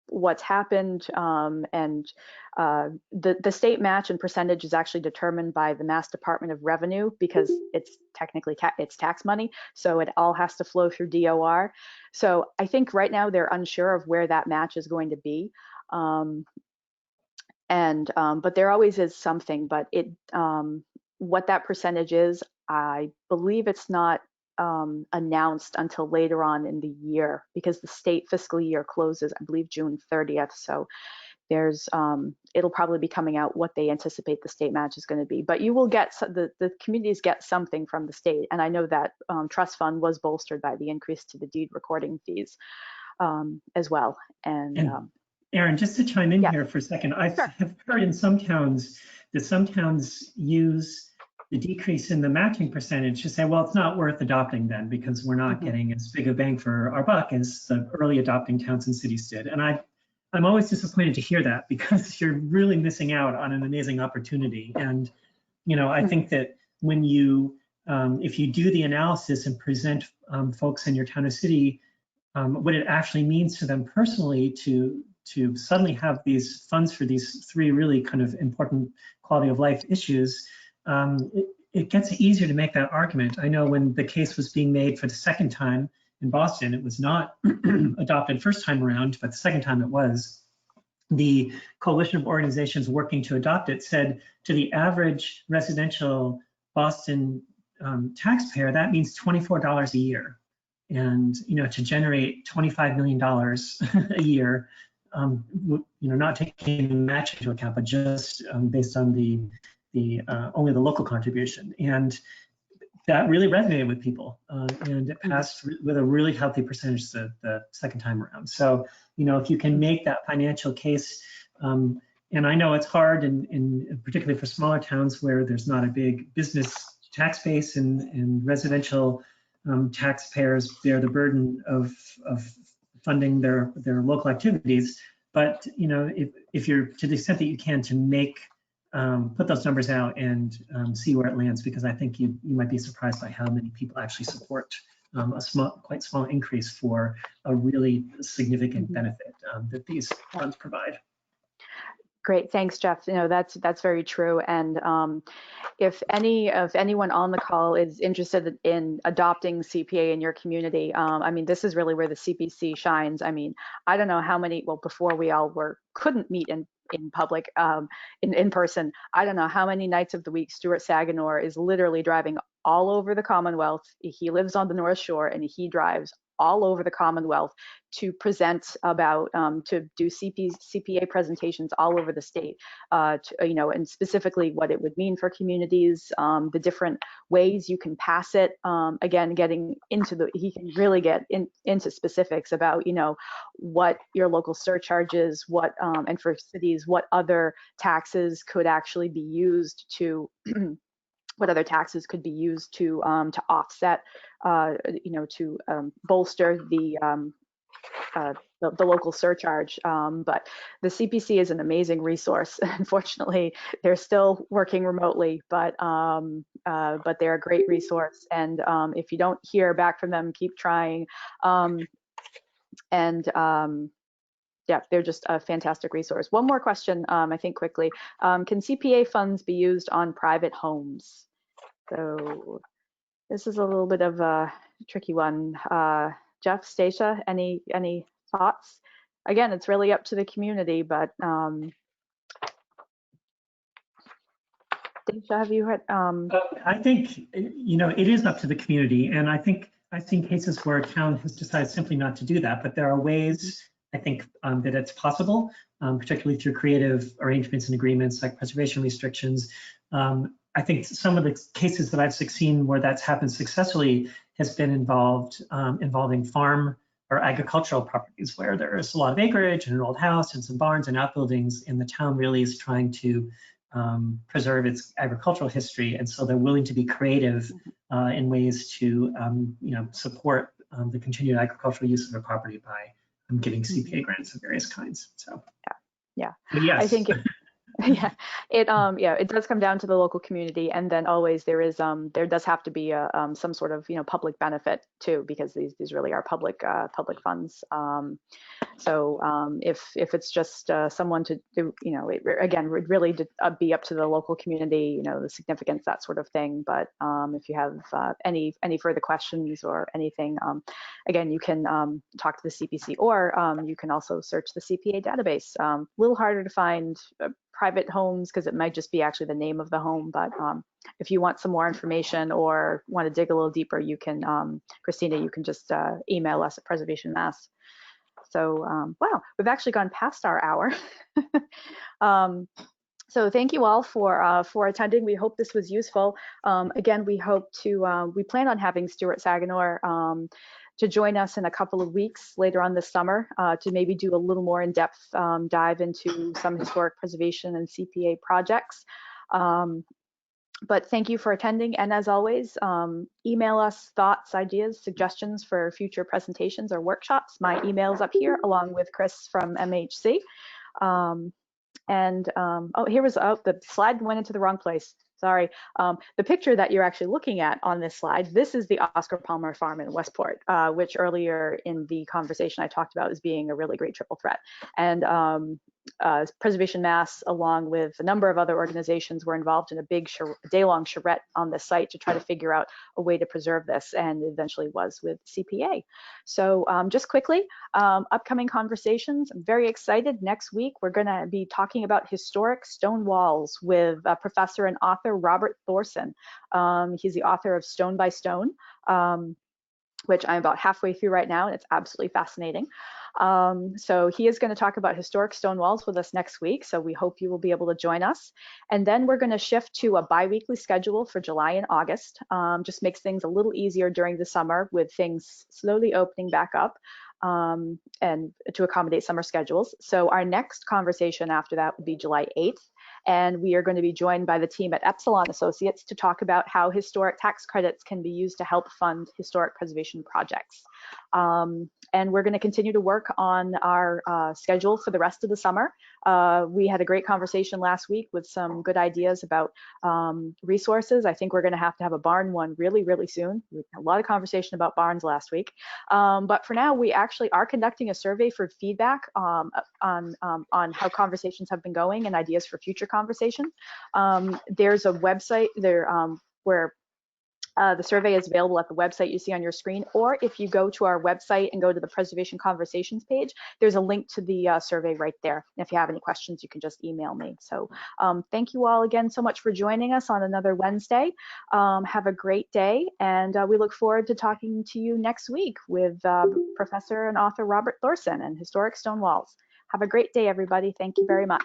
B: what's happened, and the state match and percentage is actually determined by the Mass Department of Revenue, because it's technically it's tax money, so it all has to flow through DOR. So I think right now they're unsure of where that match is going to be, but there always is something. But what that percentage is, I believe it's not announced until later on in the year, because the state fiscal year closes, I believe, June 30th. So there's it'll probably be coming out what they anticipate the state match is going to be. But you will get the communities get something from the state, and I know that trust fund was bolstered by the increase to the deed recording fees as well. And
C: Erin, just to chime in here for a second, I have heard in some towns that some towns use the decrease in the matching percentage to say, well, it's not worth adopting then, because we're not getting as big a bang for our buck as the early adopting towns and cities did. And I'm always disappointed to hear that, because you're really missing out on an amazing opportunity. And, I think that when you, if you do the analysis and present folks in your town or city, what it actually means to them personally to suddenly have these funds for these three really kind of important quality of life issues, it gets easier to make that argument. I know when the case was being made for the second time in Boston, it was not adopted first time around, but the second time it was. The coalition of organizations working to adopt it said to the average residential Boston taxpayer, that means $24 a year. And to generate $25 million a year, not taking the match into account, but just based on only the local contribution. And that really resonated with people, and it passed with a really healthy percentage the second time around. So, if you can make that financial case, and I know it's hard, in particularly for smaller towns where there's not a big business tax base, and residential taxpayers bear the burden of funding their local activities. But if you're, to the extent that you can, to make put those numbers out and see where it lands, because I think you might be surprised by how many people actually support a quite small increase for a really significant benefit that these funds provide.
B: Great, thanks, Jeff. That's very true. And if anyone on the call is interested in adopting CPA in your community, I mean, this is really where the CPC shines. I mean, I don't know how many. Well, before we all couldn't meet in public, in person. I don't know how many nights of the week Stuart Saganor is literally driving all over the Commonwealth. He lives on the North Shore, and he drives all over the Commonwealth to present about, to do CPA presentations all over the state, and specifically what it would mean for communities, the different ways you can pass it. Again, getting into he can really get into specifics about, what your local surcharge is, and for cities, what other taxes could actually be used to what other taxes could be used to offset, to bolster the local surcharge. But the CPC is an amazing resource. Unfortunately, they're still working remotely, but they're a great resource. And if you don't hear back from them, keep trying. Yeah, they're just a fantastic resource. One more question, I think quickly. Can CPA funds be used on private homes? So this is a little bit of a tricky one. Jeff, Stacia, any thoughts? Again, it's really up to the community, but Stacia, have you heard?
C: I think, it is up to the community, and I think I've seen cases where a town has decided simply not to do that, but there are ways, I think, that it's possible, particularly through creative arrangements and agreements like preservation restrictions. I think some of the cases that I've seen where that's happened successfully has been involving farm or agricultural properties where there's a lot of acreage and an old house and some barns and outbuildings, and the town really is trying to preserve its agricultural history, and so they're willing to be creative in ways to support the continued agricultural use of their property by giving CPA grants of various kinds. So
B: yeah,
C: yes.
B: I think it does come down to the local community, and then always there does have to be some sort of public benefit too, because these really are public funds. So if it's just someone to do, again, would really be up to the local community, the significance, that sort of thing. But if you have any further questions or anything, again, you can talk to the CPC, or you can also search the CPA database. A little harder to find private homes because it might just be actually the name of the home. But if you want some more information or want to dig a little deeper, you can, Christina, you can just email us at Preservation Mass. So wow, we've actually gone past our hour. So thank you all for attending. We hope this was useful. Again, we plan on having Stuart Saganor to join us in a couple of weeks later on this summer to maybe do a little more in-depth dive into some historic preservation and CPA projects. But thank you for attending, and as always, email us thoughts, ideas, suggestions for future presentations or workshops. My email's up here along with Chris from MHC. Oh, the slide went into the wrong place. Sorry. The picture that you're actually looking at on this slide, this is the Oscar Palmer Farm in Westport, which earlier in the conversation I talked about as being a really great triple threat. And Preservation Mass, along with a number of other organizations, were involved in a big day-long charrette on the site to try to figure out a way to preserve this, and eventually was with CPA. So just quickly, upcoming conversations. I'm very excited. Next week, we're going to be talking about historic stone walls with professor and author Robert Thorson. He's the author of Stone by Stone, which I'm about halfway through right now, and it's absolutely fascinating. So he is going to talk about historic stone walls with us next week, so we hope you will be able to join us. And then we're going to shift to a bi-weekly schedule for July and August. Just makes things a little easier during the summer with things slowly opening back up and to accommodate summer schedules. So our next conversation after that will be July 8th. And we are going to be joined by the team at Epsilon Associates to talk about how historic tax credits can be used to help fund historic preservation projects. And we're going to continue to work on our schedule for the rest of the summer. We had a great conversation last week with some good ideas about resources. I think we're going to have a barn one really, really soon. We had a lot of conversation about barns last week. But for now, we actually are conducting a survey for feedback on how conversations have been going and ideas for future conversations. There's a website there where the survey is available at the website you see on your screen, or if you go to our website and go to the Preservation Conversations page, there's a link to the survey right there. And if you have any questions, you can just email me. So thank you all again so much for joining us on another Wednesday. Have a great day, and we look forward to talking to you next week with Professor and author Robert Thorson and Historic Stone Walls. Have a great day, everybody. Thank you very much.